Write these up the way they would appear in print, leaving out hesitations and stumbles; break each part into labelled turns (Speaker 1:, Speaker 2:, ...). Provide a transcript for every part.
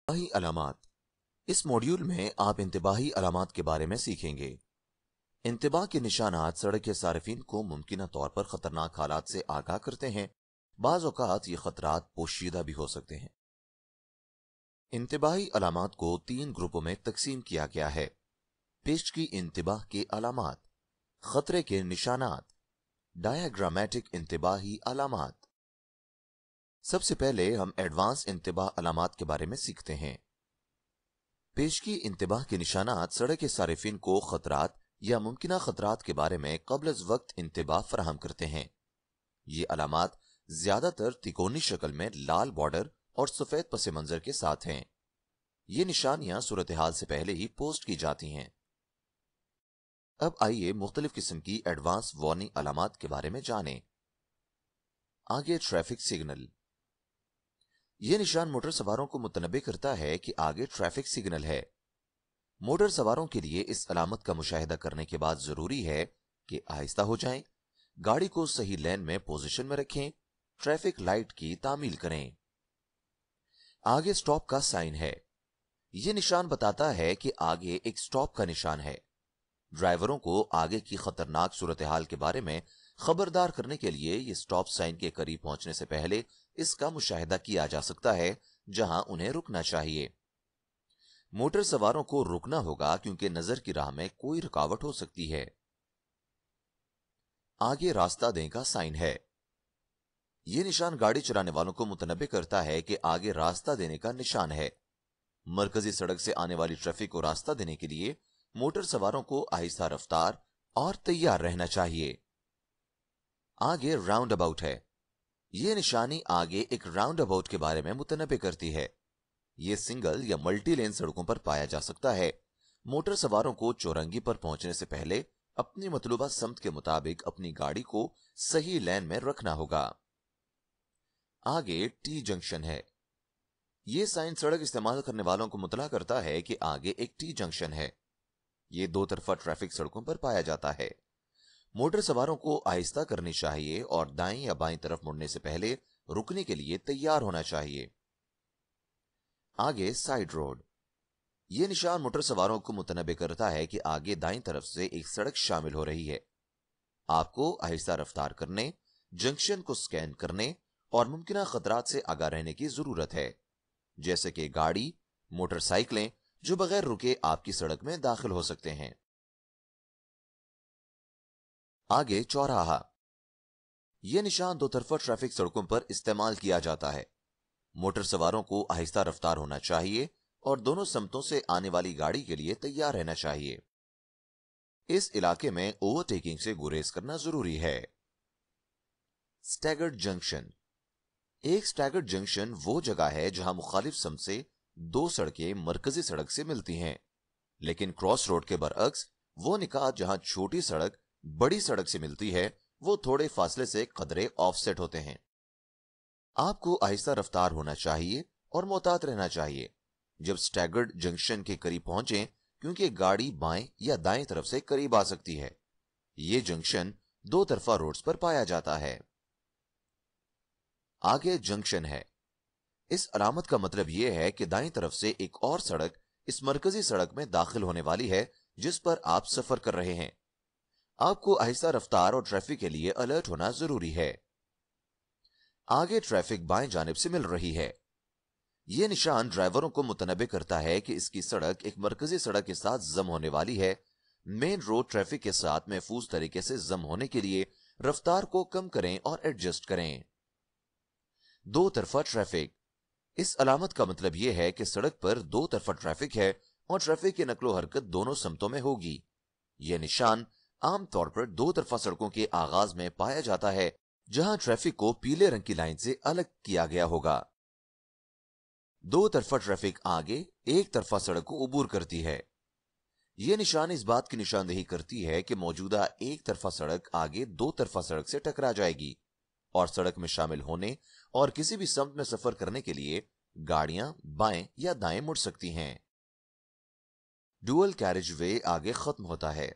Speaker 1: انتباہی علامات۔ اس موڈیول میں آپ انتباہی علامات کے بارے میں سیکھیں گے۔ انتباہ کے نشانات سڑک کے صارفین کو ممکنہ طور پر خطرناک حالات سے آگاہ کرتے ہیں۔ بعض اوقات یہ خطرات پوشیدہ بھی ہو سکتے ہیں۔ انتباہی علامات کو 3 گروپوں میں تقسیم کیا گیا ہے: پیشگی انتباہ کے علامات، خطرے کے نشانات، ڈایاگرامیٹک انتباہی علامات۔ سب سے پہلے ہم ایڈوانس انتباہ علامات کے بارے میں سیکھتے ہیں۔ پیشگی انتباہ کے نشانات سڑک کے صارفین کو خطرات یا ممکنہ خطرات کے بارے میں قبل از وقت انتباہ فراہم کرتے ہیں۔ یہ علامات زیادہ تر تکونی شکل میں لال بارڈر اور سفید پس منظر کے ساتھ ہیں۔ یہ نشانیاں صورتحال سے پہلے ہی پوسٹ کی جاتی ہیں۔ اب آئیے مختلف قسم کی ایڈوانس وارننگ علامات کے بارے میں جانیں۔ آگے ٹریفک سگنل۔ یہ نشان موٹر سواروں کو متنبع کرتا ہے کہ آگے ٹریفک سگنل ہے۔ موٹر سواروں کے لیے اس علامت کا مشاہدہ کرنے کے بعد ضروری ہے کہ آہستہ ہو جائیں، گاڑی کو صحیح لین میں پوزیشن میں رکھیں، ٹریفک لائٹ کی تعمیل کریں۔ آگے سٹاپ کا سائن ہے۔ یہ نشان بتاتا ہے کہ آگے ایک سٹاپ کا نشان ہے۔ ڈرائیوروں کو آگے کی خطرناک صورتحال کے بارے میں خبردار کرنے کے لیے یہ سٹاپ سائن کے قریب پہنچنے سے پہلے اس کا مشاہدہ کیا جا سکتا ہے جہاں انہیں رکنا چاہیے۔ موٹر سواروں کو رکنا ہوگا کیونکہ نظر کی راہ میں کوئی رکاوٹ ہو سکتی ہے۔ آگے راستہ دیں کا سائن ہے۔ یہ نشان گاڑی چلانے والوں کو متنبع کرتا ہے کہ آگے راستہ دینے کا نشان ہے۔ مرکزی سڑک سے آنے والی ٹریفک کو راستہ دینے کے لیے موٹر سواروں کو آہستہ رفتار اور تیار رہنا چاہیے۔ آگے راؤنڈ اباؤٹ ہے۔ یہ نشانی آگے ایک راؤنڈ اباؤٹ کے بارے میں متنبع کرتی ہے۔ یہ سنگل یا ملٹی لین سڑکوں پر پایا جا سکتا ہے۔ موٹر سواروں کو چورنگی پر پہنچنے سے پہلے اپنی مطلوبہ سمت کے مطابق اپنی گاڑی کو صحیح لین میں رکھنا ہوگا۔ آگے ٹی جنکشن ہے۔ یہ سائن سڑک استعمال کرنے والوں کو مطلع کرتا ہے کہ آگے ایک ٹی جنکشن ہے۔ یہ دو طرفہ ٹریفک سڑکوں پر پایا جاتا ہے۔ موٹر سواروں کو آہستہ کرنی چاہیے اور دائیں یا بائیں طرف مڑنے سے پہلے رکنے کے لیے تیار ہونا چاہیے۔ آگے سائیڈ روڈ۔ یہ نشان موٹر سواروں کو متنبع کرتا ہے کہ آگے دائیں طرف سے ایک سڑک شامل ہو رہی ہے۔ آپ کو آہستہ رفتار کرنے، جنکشن کو سکین کرنے اور ممکنہ خطرات سے آگاہ رہنے کی ضرورت ہے، جیسے کہ گاڑی، موٹر سائیکلیں جو بغیر رکے آپ کی سڑک میں داخل ہو سکتے ہیں۔ آگے چوراہا۔ یہ نشان دو طرفہ ٹریفک سڑکوں پر استعمال کیا جاتا ہے۔ موٹر سواروں کو آہستہ رفتار ہونا چاہیے اور دونوں سمتوں سے آنے والی گاڑی کے لیے تیار رہنا چاہیے۔ اس علاقے میں اوور ٹیکنگ سے گریز کرنا ضروری ہے۔ سٹیگرڈ جنکشن۔ ایک سٹیگرڈ جنکشن وہ جگہ ہے جہاں مخالف سمت سے دو سڑکیں مرکزی سڑک سے ملتی ہیں، لیکن کراس روڈ کے برعکس وہ نکات جہاں چھوٹی سڑک بڑی سڑک سے ملتی ہے وہ تھوڑے فاصلے سے قدرے آف سیٹ ہوتے ہیں۔ آپ کو آہستہ رفتار ہونا چاہیے اور محتاط رہنا چاہیے جب سٹیگرڈ جنکشن کے قریب پہنچیں، کیونکہ گاڑی بائیں یا دائیں طرف سے قریب آ سکتی ہے۔ یہ جنکشن دو طرفہ روڈز پر پایا جاتا ہے۔ آگے جنکشن ہے۔ اس علامت کا مطلب یہ ہے کہ دائیں طرف سے ایک اور سڑک اس مرکزی سڑک میں داخل ہونے والی ہے جس پر آپ سفر کر رہے ہیں۔ آپ کو آہستہ رفتار اور ٹریفک کے لیے الرٹ ہونا ضروری ہے۔ آگے ٹریفک بائیں جانب سے مل رہی ہے۔ یہ نشان ڈرائیوروں کو متنبع کرتا ہے کہ اس کی سڑک ایک مرکزی سڑک کے ساتھ ضم ہونے والی ہے۔ مین روڈ ٹریفک کے ساتھ محفوظ طریقے سے ضم ہونے کے لیے رفتار کو کم کریں اور ایڈجسٹ کریں۔ دو طرفہ ٹریفک۔ اس علامت کا مطلب یہ ہے کہ سڑک پر دو طرفہ ٹریفک ہے اور ٹریفک کی نقل و حرکت دونوں سمتوں میں ہوگی۔ یہ نشان عام طور پر دو طرفہ سڑکوں کے آغاز میں پایا جاتا ہے جہاں ٹریفک کو پیلے رنگ کی لائن سے الگ کیا گیا ہوگا۔ دو طرفہ ٹریفک آگے ایک طرفہ سڑک کو عبور کرتی ہے۔ یہ نشان اس بات کی نشاندہی کرتی ہے کہ موجودہ ایک طرفہ سڑک آگے دو طرفہ سڑک سے ٹکرا جائے گی اور سڑک میں شامل ہونے اور کسی بھی سمت میں سفر کرنے کے لیے گاڑیاں بائیں یا دائیں مڑ سکتی ہیں۔ ڈوئل کیریج وے آگے ختم ہوتا ہے۔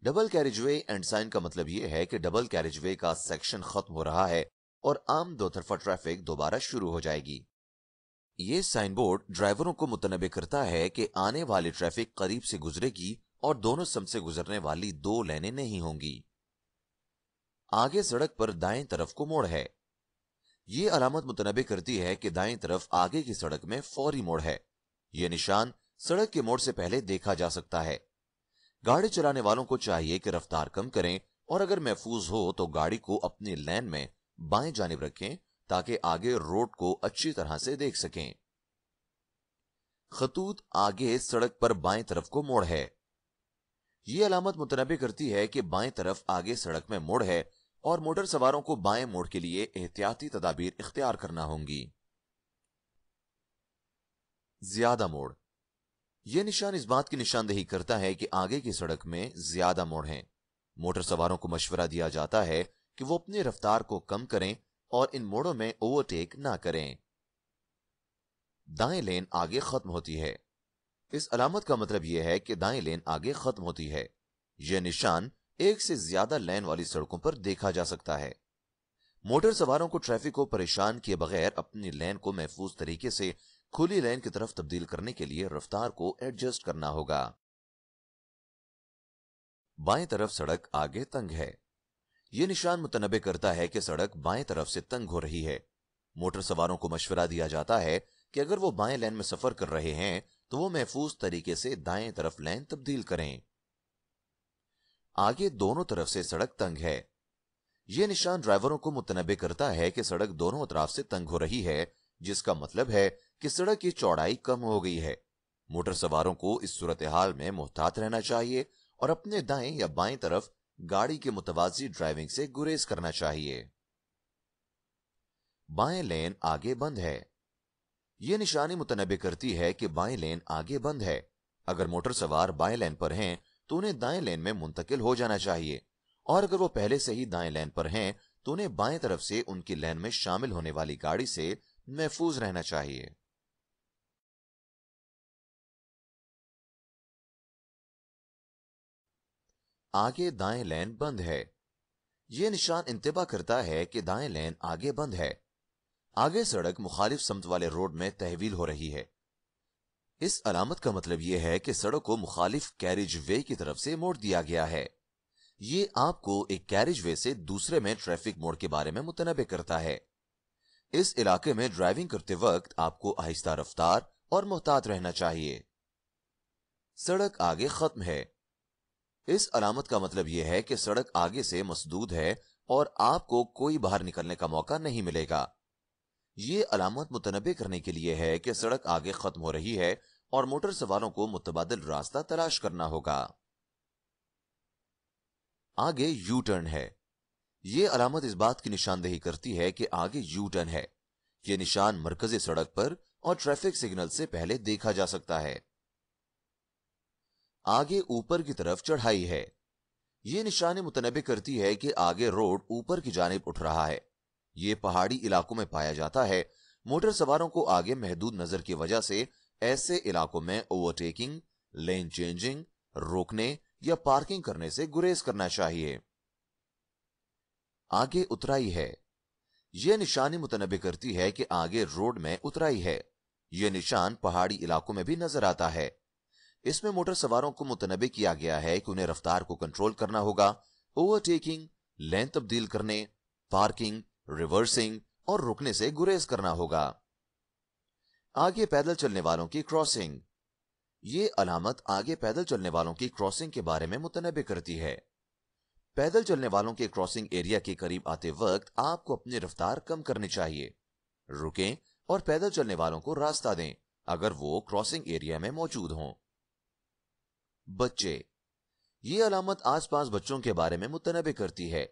Speaker 1: Double carriageway end sign کا مطلب یہ ہے کہ ڈبل کیریج وے کا سیکشن ختم ہو رہا ہے اور عام دو طرفہ ٹریفک دوبارہ شروع ہو جائے گی۔ ये साइन बोर्ड ड्राइवरों को मुतनबे करता है कि आने वाली ट्रैफिक करीब से गुजरेगी और दोनों सम से गुजरने वाली 2 लेनें नहीं होंगी। आगे सड़क पर दाएं तरफ को मोड़ है। ये अलामत मुतनबे करती है कि दाएं तरफ आगे की सड़क में फौरी मोड़ है। यह निशान सड़क के मोड़ से पहले देखा जा सकता है। गाड़ी चलाने वालों को चाहिए कि रफ्तार कम करें और अगर महफूज हो तो गाड़ी को अपनी लेन में बाएं जानिब रखें ताकि आगे रोड को अच्छी तरह से देख सकें। खतूत आगे सड़क पर बाएं तरफ को मोड़ है। यह अलामत मुतनबे करती है कि बाएं तरफ आगे सड़क में मोड़ है और मोटर सवारों को बाएं मोड़ के लिए एहतियाती तदाबीर इख्तियार करना होंगी। ज्यादा मोड़। यह निशान इस बात की निशानदेही करता है कि आगे की सड़क में ज्यादा मोड़ हैं। मोटर सवारों को मशवरा दिया जाता है कि वो अपनी रफ्तार को कम करें और इन मोड़ों में ओवरटेक ना करें। दाएं लेन आगे खत्म होती है। इस अलामत का मतलब यह है कि दाएं लेन आगे खत्म होती है। यह निशान एक से ज्यादा लेन वाली सड़कों पर देखा जा सकता है। मोटर सवारों को ट्रैफिक को परेशान किए बगैर अपनी लेन को महफूज तरीके से खुली लेन की तरफ तब्दील करने के लिए रफ्तार को एडजस्ट करना होगा। बाएं तरफ सड़क आगे तंग है। यह निशान मुतनबे करता है कि सड़क बाएं तरफ से तंग हो रही है। मोटर सवारों को मशवरा दिया जाता है कि अगर वो बाएं लेन में सफर कर रहे हैं तो वो महफूज तरीके से दाएं तरफ लेन तब्दील करें। आगे दोनों तरफ से सड़क तंग है। यह निशान ड्राइवरों को मुतनबे करता है कि सड़क दोनों तरफ से तंग हो रही है, जिसका मतलब है कि सड़क की चौड़ाई कम हो गई है। मोटर सवारों को इस सूरत हाल में मुहतात रहना चाहिए और अपने दाएं या बाएं तरफ गाड़ी के मुतवाजी ड्राइविंग से गुरेज करना चाहिए। बाएं लेन आगे बंद है। यह निशानी मुतनबे करती है कि बाएं लेन आगे बंद है। अगर मोटर सवार बाएं लेन पर हैं तो उन्हें दाएं लेन में मुंतकिल हो जाना चाहिए और अगर वो पहले से ही दाएं लेन पर हैं तो उन्हें बाएं तरफ से उनकी लेन में शामिल होने वाली गाड़ी से महफूज रहना चाहिए। आगे दाएं लेन बंद है। यह निशान इंतबा करता है कि दाएं लेन आगे बंद है। आगे सड़क मुखालिफ समत वाले रोड में तहवील हो रही है। इस अलामत का मतलब यह है कि सड़क को मुखालिफ कैरिज वे की तरफ से मोड़ दिया गया है। ये आपको एक कैरिज वे से दूसरे में ट्रैफिक मोड़ के बारे में मुतनबे करता है। इस इलाके में ड्राइविंग करते वक्त आपको आहिस्ता रफ्तार और मुहतात रहना चाहिए। सड़क आगे खत्म है। इस अलामत का मतलब यह है कि सड़क आगे से मसदूद है और आपको कोई बाहर निकलने का मौका नहीं मिलेगा। ये अलामत मुतनबे करने के लिए है कि सड़क आगे खत्म हो रही है और मोटर सवारों को मुतबादिल रास्ता तलाश करना होगा। आगे यू टर्न है। यह अलामत इस बात की निशानदेही करती है कि आगे यू टर्न है। यह निशान मरकजी सड़क पर और ट्रैफिक सिग्नल से पहले देखा जा सकता है। आगे ऊपर की तरफ चढ़ाई है। यह निशानी मुतनबे करती है कि आगे रोड ऊपर की जानिब उठ रहा है। यह पहाड़ी इलाकों में पाया जाता है। मोटर सवारों को आगे महदूद नजर की वजह से ऐसे इलाकों में ओवरटेकिंग, लेन चेंजिंग, रोकने या पार्किंग करने से गुरेज करना चाहिए। आगे उतराई है। यह निशानी मुतनबे करती है कि आगे रोड में उतराई है। यह निशान पहाड़ी इलाकों में भी नजर आता है। इसमें मोटर सवारों को मुतनबे किया गया है कि उन्हें रफ्तार को कंट्रोल करना होगा। ओवरटेकिंग, लेन तब्दील करने, पार्किंग, रिवर्सिंग और रुकने से गुरेज करना होगा। आगे पैदल चलने वालों की क्रॉसिंग। ये अलामत आगे पैदल चलने वालों की क्रॉसिंग के बारे में मुतनबे करती है। पैदल चलने वालों के क्रॉसिंग एरिया के करीब आते वक्त आपको अपनी रफ्तार कम करनी चाहिए। रुकें और पैदल चलने वालों को रास्ता दें अगर वो क्रॉसिंग एरिया में मौजूद हों। बच्चे। ये अलामत आसपास बच्चों के बारे में मुतनबे करती है।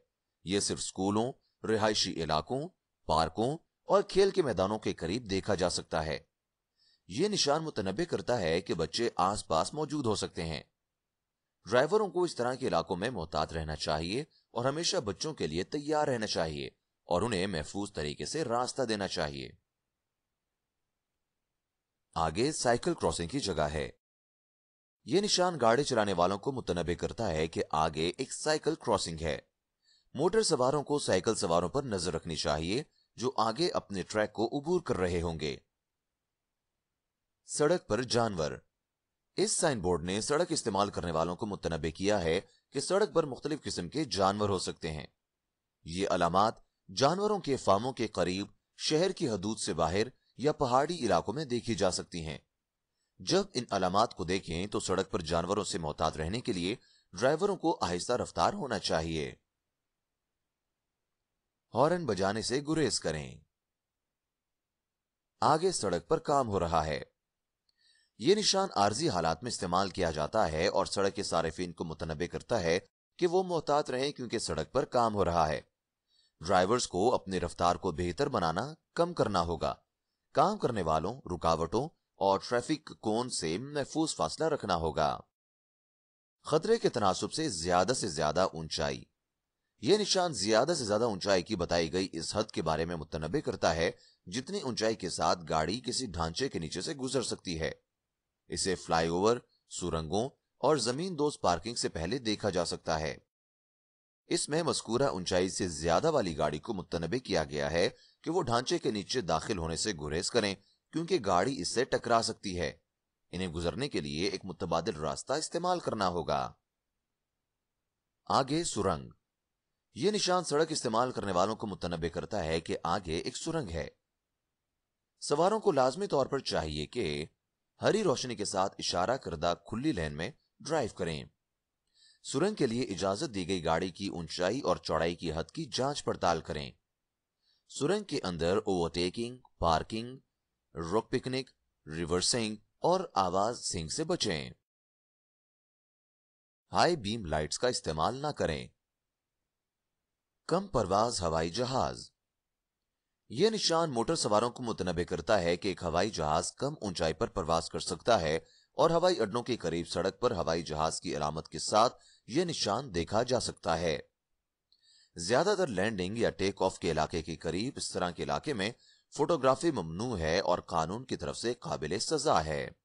Speaker 1: यह सिर्फ स्कूलों, रिहायशी इलाकों, पार्कों और खेल के मैदानों के करीब देखा जा सकता है। यह निशान मुतनबे करता है कि बच्चे आसपास मौजूद हो सकते हैं। ड्राइवरों को इस तरह के इलाकों में मोहतात रहना चाहिए और हमेशा बच्चों के लिए तैयार रहना चाहिए और उन्हें महफूज तरीके से रास्ता देना चाहिए। आगे साइकिल क्रॉसिंग की जगह है। यह निशान गाड़ी चलाने वालों को मुतनबे करता है कि आगे एक साइकिल क्रॉसिंग है। मोटर सवारों को साइकिल सवारों पर नजर रखनी चाहिए जो आगे अपने ट्रैक को उबूर कर रहे होंगे। सड़क पर जानवर। इस साइन बोर्ड ने सड़क इस्तेमाल करने वालों को मुतनब्बे किया है कि सड़क पर मुख्तलिफ किस्म के जानवर हो सकते हैं। ये अलामात जानवरों के फार्मों के करीब, शहर की हदूद से बाहर या पहाड़ी इलाकों में देखी जा सकती हैं। जब इन अलामात को देखें तो सड़क पर जानवरों से मोहतात रहने के लिए ड्राइवरों को आहिस्ता रफ्तार होना चाहिए। हॉर्न बजाने से गुरेज करें। आगे सड़क पर काम हो रहा है। यह निशान आर्जी हालात में इस्तेमाल किया जाता है और सड़क के सारिफिन को मुतनब्बे करता है कि वो मोहतात रहें क्योंकि सड़क पर काम हो रहा है। ड्राइवर्स को अपनी रफ्तार को बेहतर बनाना, कम करना होगा। काम करने वालों, रुकावटों और ट्रैफिक कोन से महफूज फासला रखना होगा। खतरे के तनासुब से ज्यादा ऊंचाई। यह निशान ज्यादा से ज्यादा ऊंचाई की बताई गई इस हद के बारे में मुतनब्बे करता है जितनी ऊंचाई के साथ गाड़ी किसी ढांचे के नीचे से गुजर सकती है। इसे फ्लाईओवर, सुरंगों और जमीन दोस्त पार्किंग से पहले देखा जा सकता है। इसमें मज़कूरा ऊंचाई से ज्यादा वाली गाड़ी को मुतनब्बे किया गया है कि वो ढांचे के नीचे दाखिल होने से गुरेज करें क्योंकि गाड़ी इससे टकरा सकती है। इन्हें गुजरने के लिए एक मुतबादिल रास्ता इस्तेमाल करना होगा। आगे सुरंग। यह निशान सड़क इस्तेमाल करने वालों को मुतनब्बे करता है कि आगे एक सुरंग है। सवारों को लाजमी तौर पर चाहिए कि हरी रोशनी के साथ इशारा करदा खुली लेन में ड्राइव करें। सुरंग के लिए इजाजत दी गई गाड़ी की ऊंचाई और चौड़ाई की हद की जांच पड़ताल करें। सुरंग के अंदर ओवरटेकिंग, पार्किंग, रोक पिकनिक, रिवर्सिंग और आवाज सिंह से बचें। हाई बीम लाइट्स का इस्तेमाल ना करें। कम परवाज हवाई जहाज। यह निशान मोटर सवारों को मुतनब्बे करता है कि एक हवाई जहाज कम ऊंचाई पर परवाज कर सकता है और हवाई अड्डों के करीब सड़क पर हवाई जहाज की अलामत के साथ यह निशान देखा जा सकता है। ज्यादातर लैंडिंग या टेक ऑफ के इलाके के करीब इस तरह के इलाके में फोटोग्राफी ममनू है और कानून की तरफ से काबिले सजा है।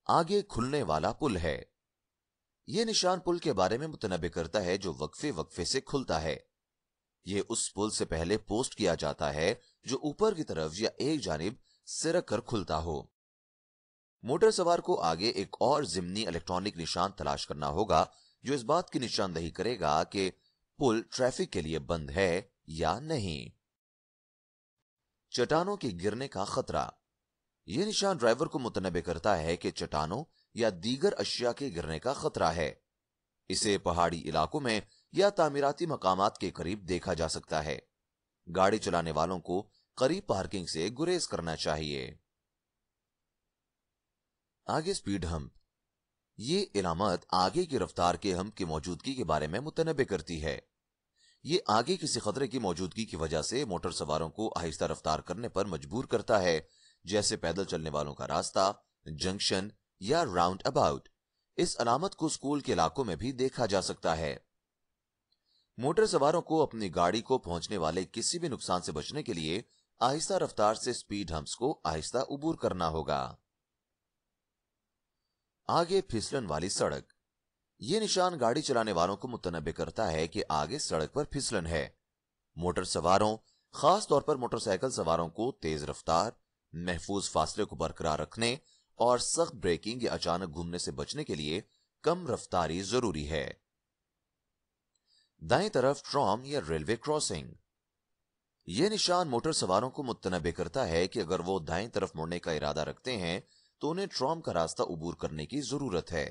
Speaker 1: आगे खुलने वाला पुल है। यह निशान पुल के बारे में मुतनब्बे करता है जो वक्फे वक्फे से खुलता है। यह उस पुल से पहले पोस्ट किया जाता है जो ऊपर की तरफ या एक जानिब सिरक कर खुलता हो। मोटर सवार को आगे एक और जिम्नी इलेक्ट्रॉनिक निशान तलाश करना होगा जो इस बात की निशानदही करेगा कि पुल ट्रैफिक के लिए बंद है या नहीं। चट्टानों के गिरने का खतरा। यह निशान ड्राइवर को मुतनब्बे करता है कि चट्टानों या दीगर अशिया के गिरने का खतरा है। इसे पहाड़ी इलाकों में या तामीराती मकामात के करीब देखा जा सकता है। गाड़ी चलाने वालों को करीब पार्किंग से गुरेज करना चाहिए। आगे स्पीड हम्प। ये इलामत आगे की रफ्तार के हम्प की मौजूदगी के बारे में मुतनब्बे करती है। ये आगे किसी खतरे की मौजूदगी की वजह से मोटर सवारों को आहिस्ता रफ्तार करने पर मजबूर करता है, जैसे पैदल चलने वालों का रास्ता, जंक्शन या राउंड अबाउट। इस अलामत को स्कूल के इलाकों में भी देखा जा सकता है। मोटर सवारों को अपनी गाड़ी को पहुंचने वाले किसी भी नुकसान से बचने के लिए आहिस्ता रफ्तार से स्पीड हम्प्स को आहिस्ता उबूर करना होगा। आगे फिसलन वाली सड़क। यह निशान गाड़ी चलाने वालों को मुतनब्बे करता है कि आगे सड़क पर फिसलन है। मोटर सवारों, खास तौर पर मोटरसाइकिल सवारों को तेज रफ्तार, महफूज फासले को बरकरार रखने और सख्त ब्रेकिंग या अचानक घूमने से बचने के लिए कम रफ्तारी जरूरी है। दाएं तरफ ट्रॉम या रेलवे क्रॉसिंग। यह निशान मोटर सवारों को मुतनब्बे करता है कि अगर वो दाएं तरफ मुड़ने का इरादा रखते हैं तो उन्हें ट्रॉम का रास्ता उबूर करने की जरूरत है।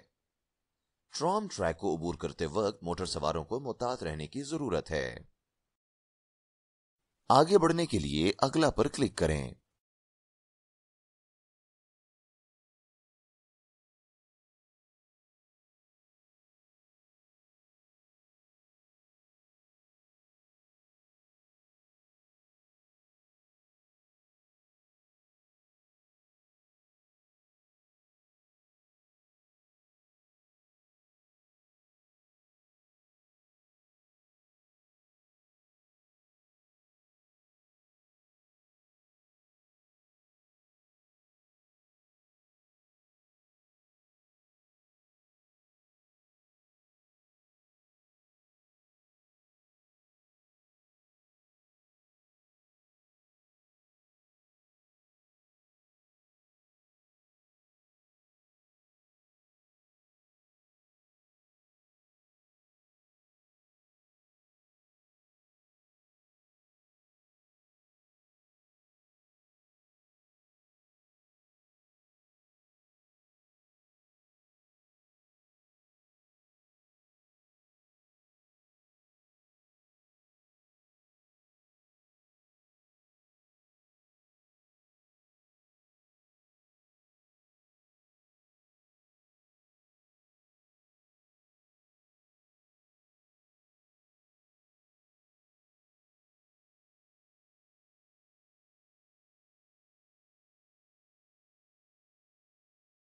Speaker 1: ट्रॉम ट्रैक को उबूर करते वक्त मोटर सवारों को मुहतात रहने की जरूरत है। आगे बढ़ने के लिए अगला पर क्लिक करें।